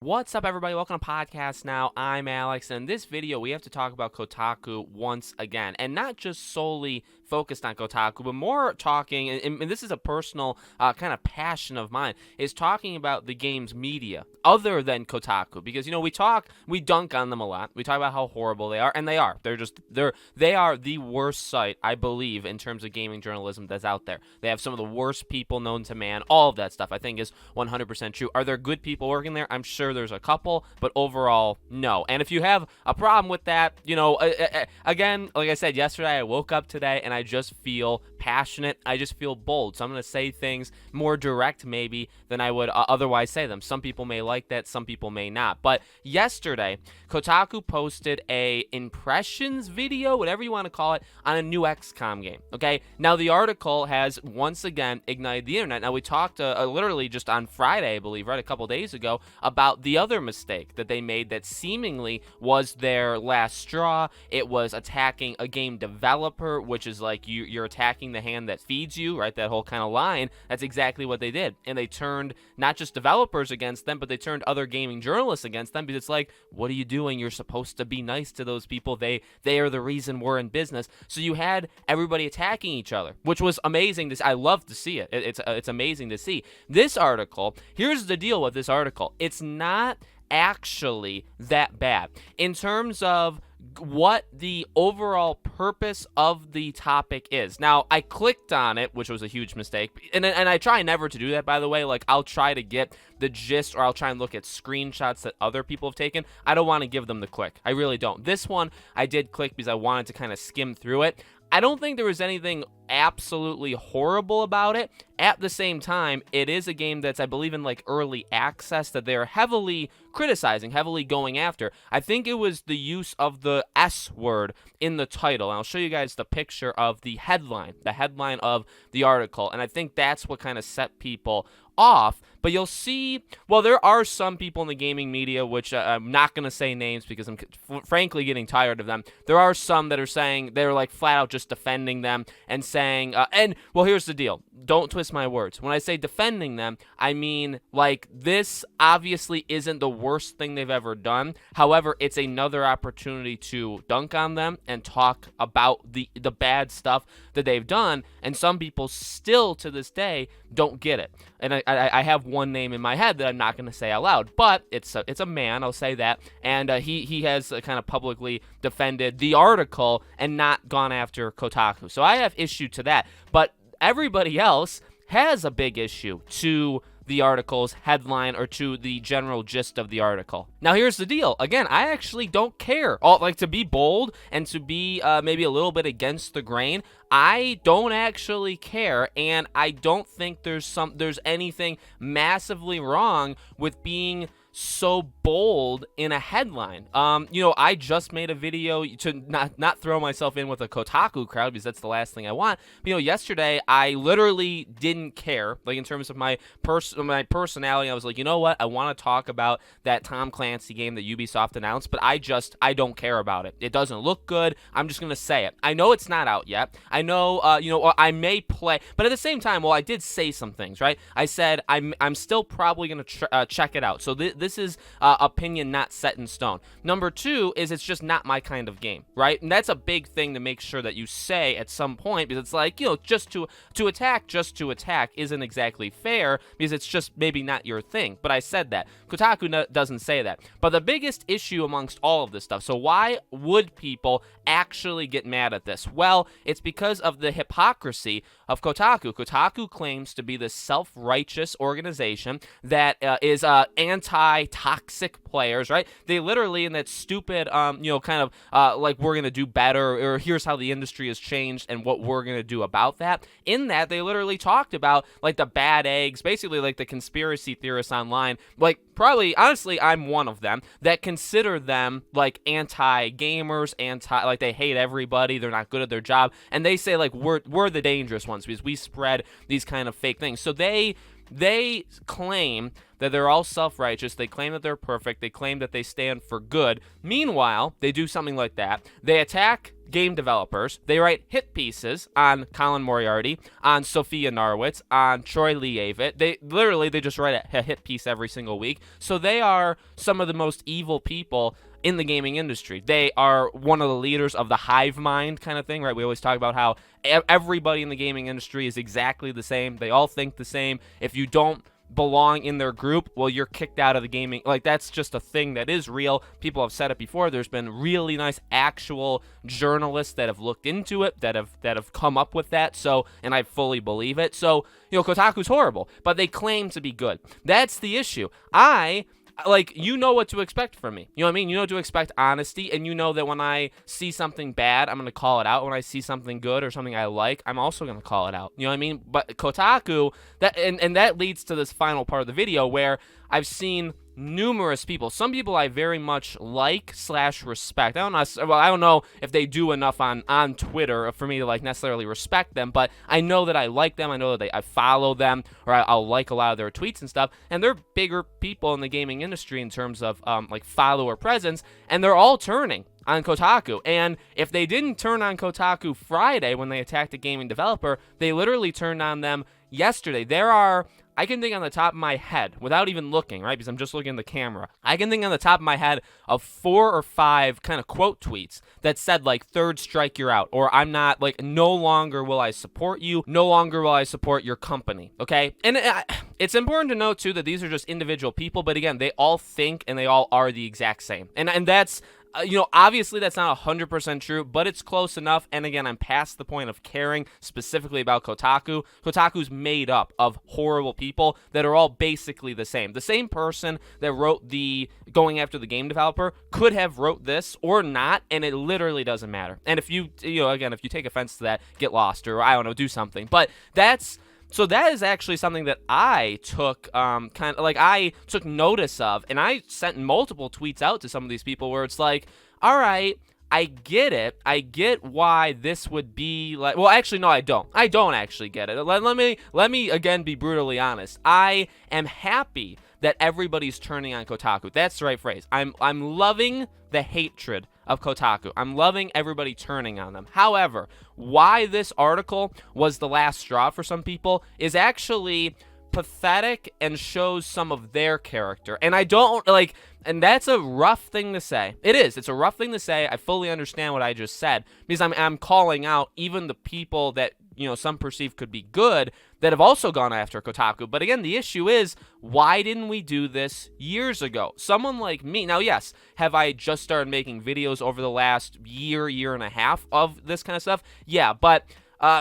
What's up, everybody? Welcome to Podcast Now. I'm Alex, and in this video, we have to talk about Kotaku once again, and not just solely focused on Kotaku, but more talking, and this is a personal kind of passion of mine, is talking about the game's media other than Kotaku, because we dunk on them a lot. We talk about how horrible they are, and they are. They are the worst site, I believe, in terms of gaming journalism that's out there. They have some of the worst people known to man. All of that stuff, I think, is 100% true. Are there good people working there? I'm sure there's a couple, but overall, no. And if you have a problem with that, again, like I said yesterday, I woke up today and I just feel passionate. I just feel bold. So I'm going to say things more direct maybe than I would otherwise say them. Some people may like that, some people may not. But yesterday, Kotaku posted a impressions video, whatever you want to call it, on a new XCOM game. Okay, now the article has once again ignited the internet. Now we talked literally just on Friday, I believe, right, a couple days ago, about the other mistake that they made that seemingly was their last straw. It was attacking a game developer, which is like you're attacking the hand that feeds you, right? That whole kind of line. That's exactly what they did. And they turned not just developers against them, but they turned other gaming journalists against them, because it's like, what are you doing? You're supposed to be nice to those people. They are the reason we're in business. So you had everybody attacking each other, which was amazing. I love to see it. It's amazing to see. This article, here's the deal with this article. It's not actually that bad in terms of what the overall purpose of the topic is. Now, I clicked on it, which was a huge mistake, and I try never to do that, by the way. Like, I'll try to get the gist, or I'll try and look at screenshots that other people have taken. I don't want to give them the click. I really don't. This one, I did click because I wanted to kind of skim through it. I don't think there was anything absolutely horrible about it. At the same time, it is a game that's, I believe, in like early access that they're heavily criticizing, heavily going after. I think it was the use of the S word in the title. And I'll show you guys the picture of the headline of the article. And I think that's what kind of set people off. But you'll see, well, there are some people in the gaming media, which I'm not going to say names because I'm frankly getting tired of them. There are some that are saying, they're like flat out just defending them and saying, well, here's the deal. Don't twist my words. When I say defending them, I mean, like, this obviously isn't the worst thing they've ever done. However, it's another opportunity to dunk on them and talk about the bad stuff that they've done. And some people still, to this day, don't get it. And I have one name in my head that I'm not going to say out loud, but it's a man, I'll say that, and he has kind of publicly defended the article and not gone after Kotaku. So I have issue to that, but everybody else has a big issue to the article's headline or to the general gist of the article. Now, here's the deal. Again, I actually don't care. Like, to be bold and to be maybe a little bit against the grain, I don't actually care, and I don't think there's anything massively wrong with being so bold in a headline. I just made a video to not throw myself in with a Kotaku crowd, because that's the last thing I want. But, yesterday I literally didn't care. Like, in terms of my personality, I was like, you know what? I want to talk about that Tom Clancy game that Ubisoft announced, but I don't care about it. It doesn't look good. I'm just gonna say it. I know it's not out yet. I know, I may play, but at the same time, well, I did say some things, right? I said I'm still probably gonna check it out. So this is opinion not set in stone. Number two is it's just not my kind of game, right? And that's a big thing to make sure that you say at some point, because it's like, just to attack isn't exactly fair, because it's just maybe not your thing. But I said that. Kotaku doesn't say that. But the biggest issue amongst all of this stuff, so why would people actually get mad at this? Well, it's because of the hypocrisy of Kotaku. Kotaku claims to be the self-righteous organization that is anti-toxic players, right? They literally, in that stupid, kind of like, we're going to do better, or here's how the industry has changed and what we're going to do about that. In that, they literally talked about, like, the bad eggs, basically like the conspiracy theorists online, like, probably, honestly, I'm one of them, that consider them, like, anti-gamers, like, they hate everybody, they're not good at their job, and they say, like, we're the dangerous ones because we spread these kind of fake things. So they claim that they're all self-righteous. They claim that they're perfect. They claim that they stand for good. Meanwhile, they do something like that. They attack game developers. They write hit pieces on Colin Moriarty, on Sophia Narwitz, on Troy Leavitt. They just write a hit piece every single week. So they are some of the most evil people in the gaming industry. They are one of the leaders of the hive mind kind of thing, right? We always talk about how everybody in the gaming industry is exactly the same. They all think the same. If you don't belong in their group, well, you're kicked out of the gaming. Like, that's just a thing that is real. People have said it before. There's been really nice actual journalists that have looked into it, that have come up with that. So, and I fully believe it. So, Kotaku's horrible, but they claim to be good. That's the issue. You know what to expect from me. You know what I mean? You know to expect honesty, and you know that when I see something bad, I'm going to call it out. When I see something good or something I like, I'm also going to call it out. You know what I mean? But Kotaku, that leads to this final part of the video where I've seen numerous people. Some people I very much like/respect. I don't know if they do enough on Twitter for me to necessarily respect them, but I know that I like them. I know that I follow them, or I'll like a lot of their tweets and stuff. And they're bigger people in the gaming industry in terms of follower presence, and they're all turning on Kotaku. And if they didn't turn on Kotaku Friday when they attacked a gaming developer, they literally turned on them yesterday. I can think on the top of my head, without even looking, right, because I'm just looking at the camera, I can think on the top of my head of 4 or 5 kind of quote tweets that said, third strike, you're out, or I'm not, no longer will I support you, no longer will I support your company, okay? And it's important to note, too, that these are just individual people, but again, they all think and they all are the exact same. And that's... obviously that's not 100% true, but it's close enough. And again, I'm past the point of caring specifically about Kotaku. Kotaku's made up of horrible people that are all basically the same. The same person that wrote the going after the game developer could have wrote this or not, and it literally doesn't matter. And if you take offense to that, get lost, or I don't know, do something. But So that is actually something that I took I took notice of, and I sent multiple tweets out to some of these people where it's like, all right, I get it. I get why this would be like. Well, actually, no, I don't. I don't actually get it. Let me again be brutally honest. I am happy that everybody's turning on Kotaku. That's the right phrase. I'm loving the hatred of Kotaku. I'm loving everybody turning on them. However, why this article was the last straw for some people is actually pathetic and shows some of their character. And I don't and that's a rough thing to say. It is. It's a rough thing to say. I fully understand what I just said, because I'm calling out even the people that some perceive could be good that have also gone after Kotaku. But again, the issue is, why didn't we do this years ago? Someone like me. Now, yes, have I just started making videos over the last year and a half of this kind of stuff? Yeah, but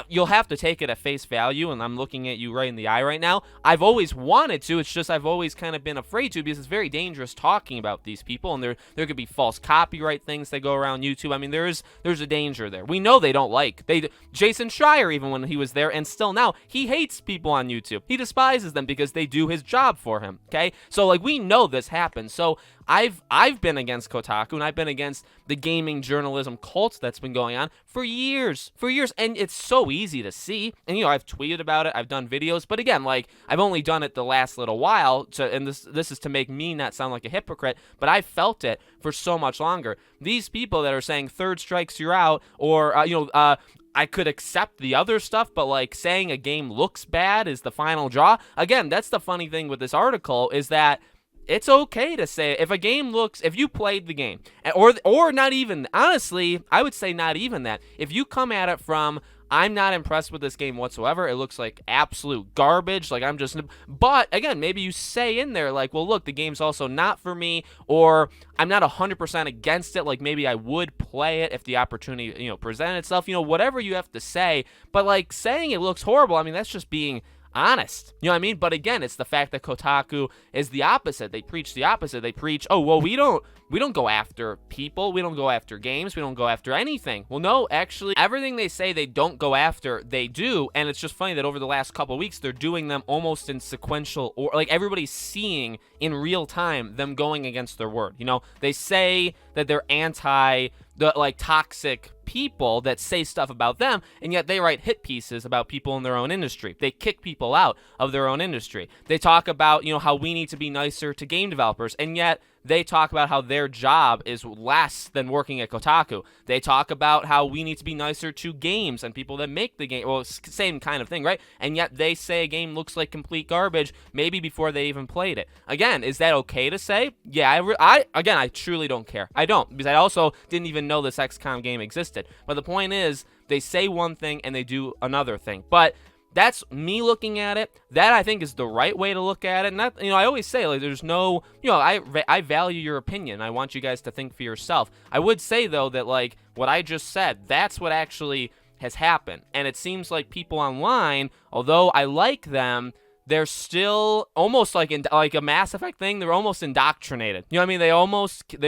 you'll have to take it at face value, and I'm looking at you right in the eye right now. I've always wanted to. It's just I've always kind of been afraid to, because it's very dangerous talking about these people, and there could be false copyright things that go around YouTube. I mean, there's a danger there. We know they don't Jason Schreier, even when he was there, and still now, he hates people on YouTube. He despises them because they do his job for him, okay? So, we know this happens. So I've been against Kotaku, and I've been against the gaming journalism cult that's been going on for years, and it's so easy to see. And I've tweeted about it, I've done videos, but again, I've only done it the last little while, and this is to make me not sound like a hypocrite, but I felt it for so much longer. These people that are saying third strikes, you're out, or I could accept the other stuff, but saying a game looks bad is the final draw. Again, that's the funny thing with this article, is that it's okay to say if you played the game, or not even, honestly, I would say not even that. If you come at it from, I'm not impressed with this game whatsoever, it looks like absolute garbage, but again, maybe you say in there, well, look, the game's also not for me, or I'm not 100% against it, maybe I would play it if the opportunity, presented itself, whatever you have to say, but saying it looks horrible, I mean, that's just being honest. You know what I mean? But again, it's the fact that Kotaku is the opposite. They preach the opposite. They preach, oh, well, we don't go after people. We don't go after games. We don't go after anything. Well, no, actually, everything they say they don't go after, they do. And it's just funny that over the last couple of weeks, they're doing them almost in sequential, or everybody's seeing in real time them going against their word. They say that they're anti the toxic people that say stuff about them, and yet they write hit pieces about people in their own industry. They kick people out of their own industry. They talk about, how we need to be nicer to game developers, and yet they talk about how their job is less than working at Kotaku. They talk about how we need to be nicer to games and people that make the game. Well, same kind of thing, right? And yet they say a game looks like complete garbage maybe before they even played it. Again, is that okay to say? Yeah, I truly don't care. I don't, because I also didn't even know this XCOM game existed. But the point is, they say one thing and they do another thing. But that's me looking at it. That, I think, is the right way to look at it. And that, I always say, like, there's no, I value your opinion. I want you guys to think for yourself. I would say, though, that, like, what I just said, that's what actually has happened. And it seems like people online, although I like them, they're still almost like a Mass Effect thing. They're almost indoctrinated. You know what I mean? They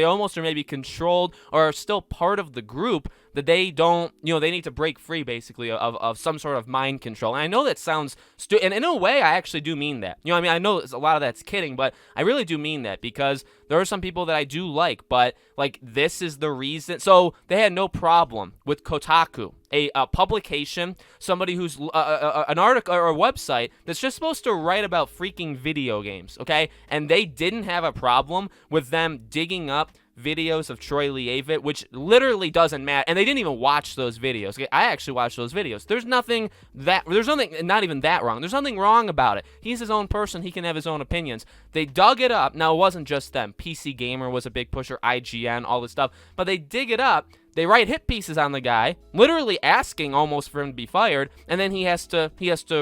almost are maybe controlled or are still part of the group that they don't, they need to break free, basically, of some sort of mind control. And I know that sounds stupid, and in a way, I actually do mean that. You know what I mean? I know a lot of that's kidding, but I really do mean that, because there are some people that I do like, but, like, this is the reason. So they had no problem with Kotaku, a publication, somebody who's an article or a website that's just supposed to write about freaking video games, okay? And they didn't have a problem with them digging up videos of Troy Leavitt, which literally doesn't matter, and they didn't even watch those videos. Okay? I actually watched those videos. There's nothing not even that wrong. There's nothing wrong about it. He's his own person. He can have his own opinions. They dug it up. Now, it wasn't just them. PC Gamer was a big pusher, IGN, all this stuff, but they dig it up. They write hit pieces on the guy, literally asking almost for him to be fired, and then he has to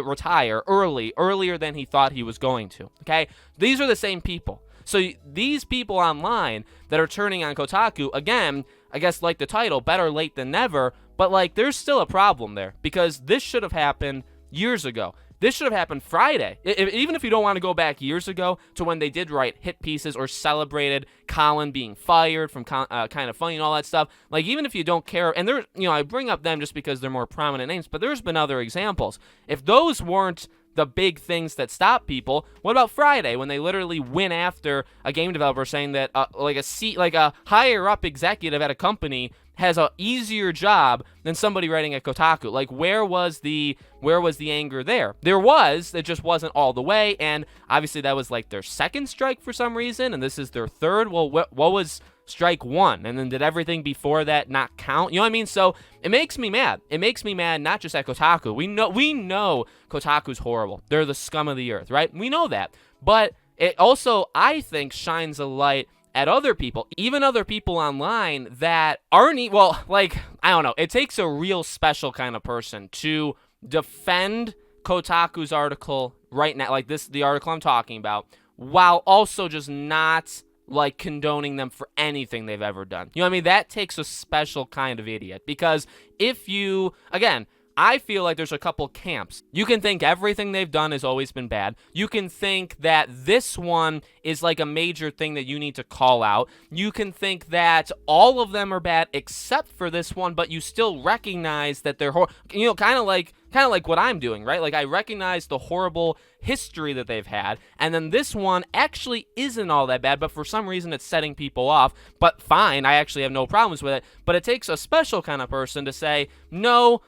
retire earlier than he thought he was going to. Okay? These are the same people. So these people online that are turning on Kotaku, again, I guess, like the title, better late than never, but, like, there's still a problem there, because this should have happened years ago. This should have happened Friday. Even if you don't want to go back years ago to when they did write hit pieces or celebrated Colin being fired from Kind of Funny and all that stuff, like, even if you don't care, and there, I bring up them just because they're more prominent names, but there's been other examples. If those weren't the big things that stop people, what about Friday, when they literally went after a game developer saying that a higher up executive at a company has a easier job than somebody writing at Kotaku? Like, where was the anger there? There was, it just wasn't all the way, and obviously that was like their second strike for some reason, and this is their third. Well, what was strike one? And then did everything before that not count? You know what I mean? So it makes me mad. It makes me mad, not just at Kotaku. We know Kotaku's horrible. They're the scum of the earth, right? We know that. But it also, I think, shines a light at other people, even other people online that aren't, well, like, I don't know. It takes a real special kind of person to defend Kotaku's article right now, like the article I'm talking about, while also just not, like, condoning them for anything they've ever done. You know what I mean? That takes a special kind of idiot, because if you, again, I feel like there's a couple camps. You can think everything they've done has always been bad. You can think that this one is like a major thing that you need to call out. You can think that all of them are bad except for this one, but you still recognize that they're kind of like what I'm doing, right? Like, I recognize the horrible history that they've had, and then this one actually isn't all that bad, but for some reason it's setting people off. But fine, I actually have no problems with it, but it takes a special kind of person to say, no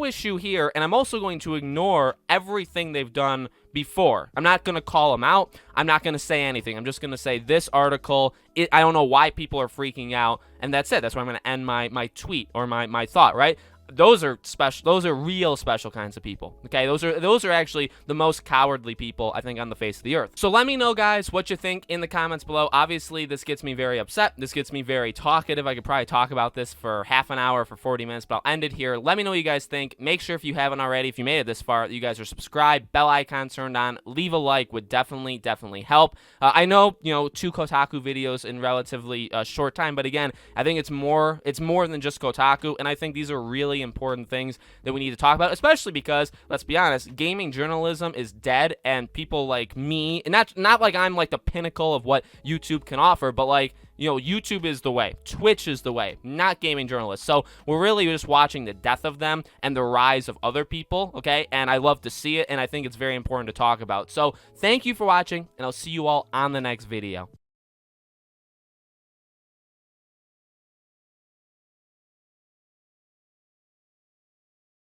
issue here, and I'm also going to ignore everything they've done before. I'm not going to call them out. I'm not going to say anything. I'm just going to say this article, I don't know why people are freaking out, and that's it. That's where I'm going to end my tweet or my thought, right? Those are special. Those are real special kinds of people. Okay, those are actually the most cowardly people, I think, on the face of the earth. So let me know, guys, what you think in the comments below. Obviously, this gets me very upset. This gets me very talkative. I could probably talk about this for half an hour, for 40 minutes, but I'll end it here. Let me know what you guys think. Make sure, if you haven't already, if you made it this far, that you guys are subscribed, bell icon turned on, leave a like would definitely help. I know, 2 Kotaku videos in relatively short time, but again, I think it's more than just Kotaku, and I think these are really important things that we need to talk about, especially because, let's be honest, gaming journalism is dead, and people like me, and not like I'm like the pinnacle of what YouTube can offer, but like, YouTube is the way, Twitch is the way, not gaming journalists. So we're really just watching the death of them and the rise of other people, okay? And I love to see it, and I think it's very important to talk about. So thank you for watching, and I'll see you all on the next video.